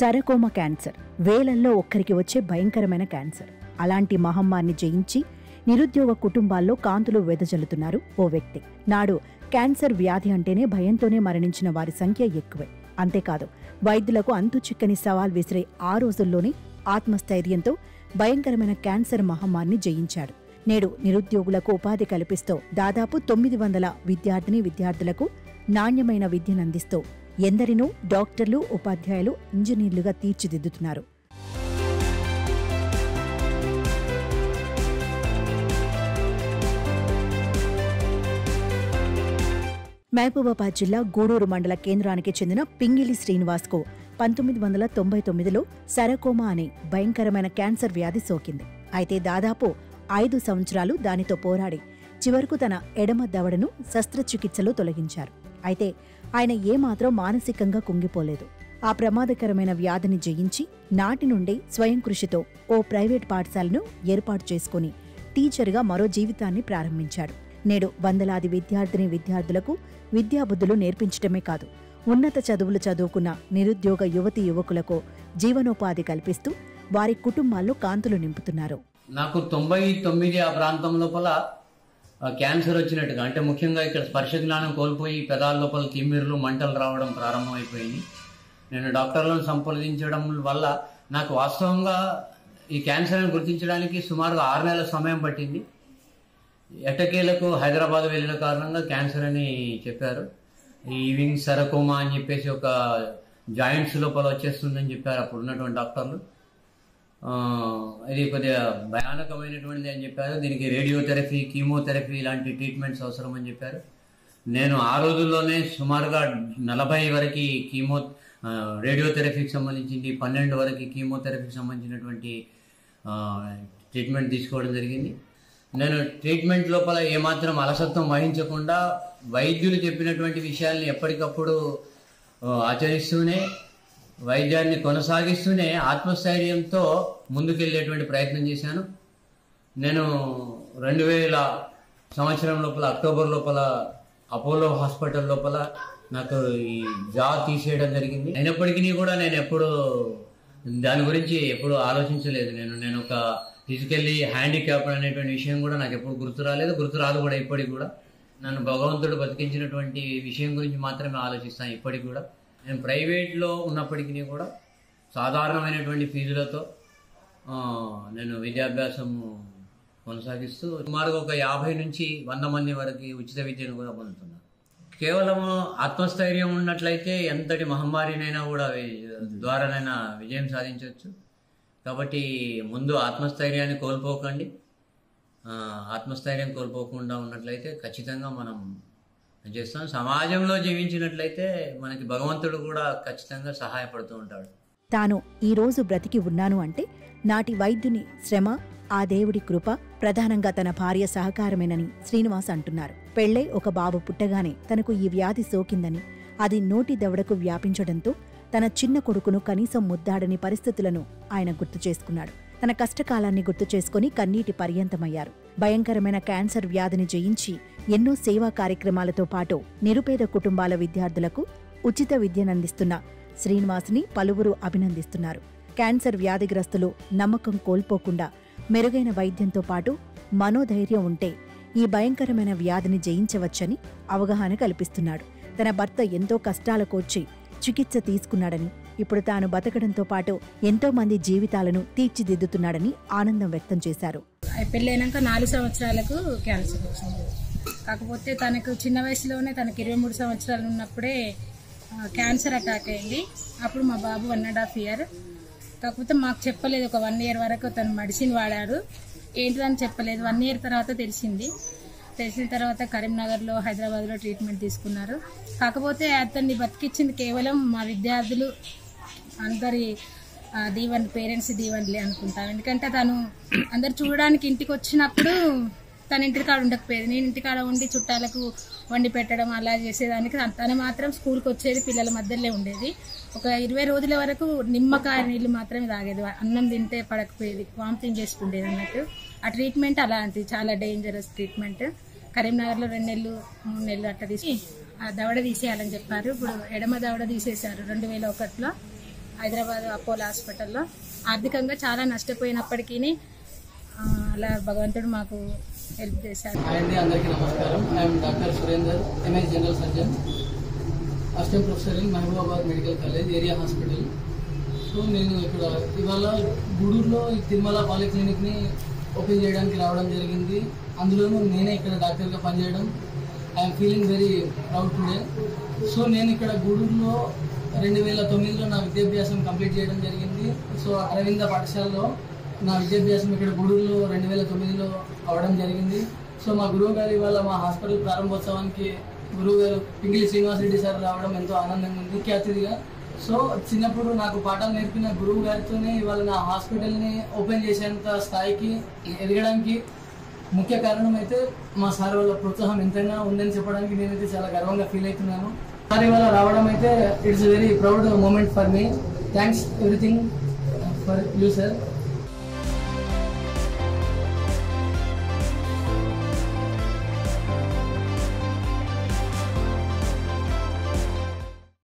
సరకోమ cancer వేలల్లో ఒక్కరికి వచ్చే భయంకరమైన క్యాన్సర్. అలాంటి మహమ్మారిని జయించి నిరుద్యోగ కుటుంబాల్లో కాంతులు వెదజల్లుతున్నారు ఓ వ్యక్తి. నాడు క్యాన్సర్ వ్యాధి అంటేనే భయంతోనే మరణించిన వారి సంఖ్య ఎక్కువే. అంతేకాదు, వైద్యులకు అంతు చిక్కని సవాల్ విసిరే ఆ రోజుల్లోనే ఆత్మస్థైర్యంతో భయంకరమైన క్యాన్సర్ మహమ్మారిని జయించాడు. నేడు నిరుద్యోగులకు ఉపాధి కల్పిస్తూ దాదాపు 900 విద్యార్థులకు నాణ్యమైన విద్యనందిస్తూ ఎందరినో డాక్టర్లు, ఉపాధ్యాయులు, ఇంజనీర్లుగా తీర్చిదిద్దుతున్నారు. మహబూబాబాద్ జిల్లా గూడూరు మండల కేంద్రానికి చెందిన పింగిలి శ్రీనివాస్కు 1999లో సరకోమా అనే భయంకరమైన క్యాన్సర్ వ్యాధి సోకింది. అయితే దాదాపు 5 సంవత్సరాలు దానితో పోరాడి చివరకు తన ఎడమ దవడను శస్త్రచికిత్సలో తొలగించారు. అయితే ఆయన ఏమాత్రం మానసికంగా కుంగిపోలేదు. ఆ ప్రమాదకరమైన వ్యాధిని జయించి నాటి నుండే స్వయం కృషితో ఓ ప్రైవేట్ పాఠశాలను ఏర్పాటు చేసుకుని టీచర్గా మరో జీవితాన్ని ప్రారంభించాడు. నేడు వందలాది విద్యార్థులకు విద్యాబుద్ధులు నేర్పించడమే కాదు, ఉన్నత చదువులు చదువుకున్న నిరుద్యోగ యువతీ యువకులకు జీవనోపాధి కల్పిస్తూ వారి కుటుంబాల్లో కాంతులు నింపుతున్నారు. నాకు 99 ఆ ప్రాంతం లోపల క్యాన్సర్ వచ్చినట్టుగా, అంటే ముఖ్యంగా ఇక్కడ స్పర్శ జ్ఞానం కోల్పోయి పెదాల లోపల తిమ్మిర్లు, మంటలు రావడం ప్రారంభమైపోయింది. నేను డాక్టర్లను సంప్రదించడం వల్ల నాకు వాస్తవంగా ఈ క్యాన్సర్ని గుర్తించడానికి సుమారుగా 6 నెలల సమయం పట్టింది. ఎట్టకేలకు హైదరాబాద్ వెళ్ళిన కారణంగా క్యాన్సర్ అని చెప్పారు. ఈవింగ్ సరకోమా అని చెప్పేసి ఒక జాయింట్స్ లోపల వచ్చేస్తుందని చెప్పారు అప్పుడు ఉన్నటువంటి డాక్టర్లు. ఇది కొద్దిగా భయానకమైనటువంటిది అని చెప్పారు. దీనికి రేడియోథెరపీ, కీమోథెరపీ ఇలాంటి ట్రీట్మెంట్స్ అవసరం అని చెప్పారు. నేను ఆ రోజుల్లోనే సుమారుగా 40 వరకు రేడియోథెరపీకి సంబంధించింది, 12 వరకు కీమోథెరపీకి సంబంధించినటువంటి ట్రీట్మెంట్ తీసుకోవడం జరిగింది. నేను ట్రీట్మెంట్ లోపల ఏమాత్రం అలసత్వం వహించకుండా వైద్యులు చెప్పినటువంటి విషయాల్ని ఎప్పటికప్పుడు ఆచరిస్తూనే, వైద్యాన్ని కొనసాగిస్తూనే ఆత్మస్థైర్యంతో ముందుకెళ్లేటువంటి ప్రయత్నం చేశాను. నేను 2000 సంవత్సరం లోపల అక్టోబర్ లోపల అపోలో హాస్పిటల్ లోపల నాకు ఈ జా తీసేయడం జరిగింది. అయినప్పటికీ కూడా నేను ఎప్పుడు దాని గురించి ఎప్పుడు ఆలోచించలేదు. నేను ఒక ఫిజికల్లీ హ్యాండిక్యాప్ అనేటువంటి విషయం కూడా నాకు ఎప్పుడు గుర్తు రాదు కూడా. ఇప్పటికి కూడా నన్ను భగవంతుడు బతికించినటువంటి విషయం గురించి మాత్రమే ఆలోచిస్తాను ఇప్పటికి కూడా. నేను ప్రైవేట్లో ఉన్నప్పటికీ కూడా సాధారణమైనటువంటి ఫీజులతో నేను విద్యాభ్యాసం కొనసాగిస్తూ సుమారుగా ఒక 50 నుంచి 100 మంది వరకు ఉచిత విద్యను కూడా పొందుతున్నాను. కేవలం ఆత్మస్థైర్యం ఉన్నట్లయితే ఎంతటి మహమ్మారినైనా కూడా ద్వారానైనా విజయం సాధించవచ్చు. కాబట్టి ముందు ఆత్మస్థైర్యాన్ని కోల్పోకండి. ఆత్మస్థైర్యం కోల్పోకుండా ఉన్నట్లయితే ఖచ్చితంగా మనం చేస్తాం. సమాజంలో జీవించినట్లయితే మనకి భగవంతుడు కూడా ఖచ్చితంగా సహాయపడుతూ ఉంటాడు. తాను ఈ రోజు బ్రతికి ఉన్నాను అంటే నాటి వైద్యుని శ్రమ, ఆ దేవుడి కృప, ప్రధానంగా తన భార్య సహకారమేనని శ్రీనివాస్ అంటున్నారు. పెళ్లై ఒక బాబు పుట్టగానే తనకు ఈ వ్యాధి సోకిందని, అది నోటి దవడకు వ్యాపించడంతో తన చిన్న కొడుకును కనీసం ముద్దాడని పరిస్థితులను ఆయన గుర్తు చేసుకున్నాడు. తన కష్టకాలాన్ని గుర్తు చేసుకుని కన్నీటి పర్యంతమయ్యారు. భయంకరమైన క్యాన్సర్ వ్యాధిని జయించి ఎన్నో సేవా కార్యక్రమాలతో పాటు నిరుపేద కుటుంబాల విద్యార్థులకు ఉచిత విద్యనందిస్తున్న శ్రీనివాస్ని పలువురు అభినందిస్తున్నారు. క్యాన్సర్ వ్యాధిగ్రస్తులు నమ్మకం కోల్పోకుండా మెరుగైన వైద్యంతో పాటు మనోధైర్యం ఉంటే ఈ భయంకరమైన వ్యాధిని జయించవచ్చని అవగాహన కల్పిస్తున్నాడు. తన భర్త ఎంతో కష్టాలకోర్చి చికిత్స తీసుకున్నాడని, ఇప్పుడు తాను బతకడంతో పాటు ఎంతో మంది జీవితాలను తీర్చిదిద్దుతున్నాడని ఆనందం వ్యక్తం చేశారు. పెళ్ళైనాక 4 సంవత్సరాలకు క్యాన్సర్ వచ్చింది. కాకపోతే తనకు చిన్న వయసులోనే, తనకు 23 సంవత్సరాలు ఉన్నప్పుడే క్యాన్సర్ అటాక్ అయింది. అప్పుడు మా బాబు 1.5 ఇయర్. కాకపోతే మాకు చెప్పలేదు. ఒక 1 ఇయర్ వరకు తను మెడిసిన్ వాడాడు. ఏంటిదని చెప్పలేదు. 1 ఇయర్ తర్వాత తెలిసిన తర్వాత కరీంనగర్లో, హైదరాబాద్లో ట్రీట్మెంట్ తీసుకున్నారు. కాకపోతే అతన్ని బతికించింది కేవలం మా విద్యార్థులు అందరి పేరెంట్స్ దీవెనలే అనుకుంటాను. ఎందుకంటే తను అందరు చూడడానికి ఇంటికి వచ్చినప్పుడు తన ఇంటికాడ ఉండకపోయేది. నేను ఇంటికాడ ఉండి చుట్టాలకు వండి పెట్టడం అలా చేసేదానికి. తను మాత్రం స్కూల్కి వచ్చేది, పిల్లల మధ్యలో ఉండేది. ఒక 20 రోజుల వరకు నిమ్మకాయ నీళ్ళు మాత్రమే తాగేది. అన్నం తింటే పడకపోయేది, వామిటింగ్ చేసుకుండేది అన్నట్టు. ఆ ట్రీట్మెంట్ అలాంటి చాలా డేంజరస్ ట్రీట్మెంట్. కరీంనగర్లో 2 నెలలు 3 నెలలు అట్లా తీసి ఆ దవడ తీసేయాలని చెప్పారు. ఇప్పుడు ఎడమ దవడ తీసేశారు 2001లో. హైదరాబాద్ అపోలో హాస్పిటల్లో. ఆర్థికంగా చాలా నష్టపోయినప్పటికీ అలా భగవంతుడు మాకు హెల్ప్ చేశారు. అండి, అందరికీ నమస్కారం. I'm doctor Surender, MS general surgeon, assistant professor in Mahabubabad medical college area hospital. So నేను ఇక్కడ ఇవాళ గూడూరులో ఈ తిరుమల పాలిక్లినిక్ని ఓపెన్ చేయడానికి రావడం జరిగింది. అందులోనూ నేనే ఇక్కడ డాక్టర్గా పనిచేయడం I'm feeling very proud today. So నేను ఇక్కడ గూడూరులో 2009లో నా విద్యాభ్యాసం కంప్లీట్ చేయడం జరిగింది. సో అరవింద పాఠశాలలో నా విద్యాభ్యాసం ఇక్కడ గూడూరులో 2009లో అవ్వడం జరిగింది. సో మా గురువు గారు ఇవాళ మా హాస్పిటల్ ప్రారంభోత్సవానికి గురువు గారు పింగిలి శ్రీనివాసరెడ్డి సార్ రావడం ఎంతో ఆనందంగా ఉంది, ముఖ్య అతిథిగా. సో చిన్నప్పుడు నాకు పాఠాలు నేర్పిన గురువు గారితోనే ఇవాళ నా హాస్పిటల్ని ఓపెన్ చేసేంత స్థాయికి ఎదగడానికి ముఖ్య కారణం అయితే మా సార్ వాళ్ళ ప్రోత్సాహం ఎంతైనా ఉందని చెప్పడానికి నేనైతే చాలా గర్వంగా ఫీల్ అవుతున్నాను. సార్ ఇవాళ రావడం అయితే it's very proud moment for me. Thanks everything for you sir.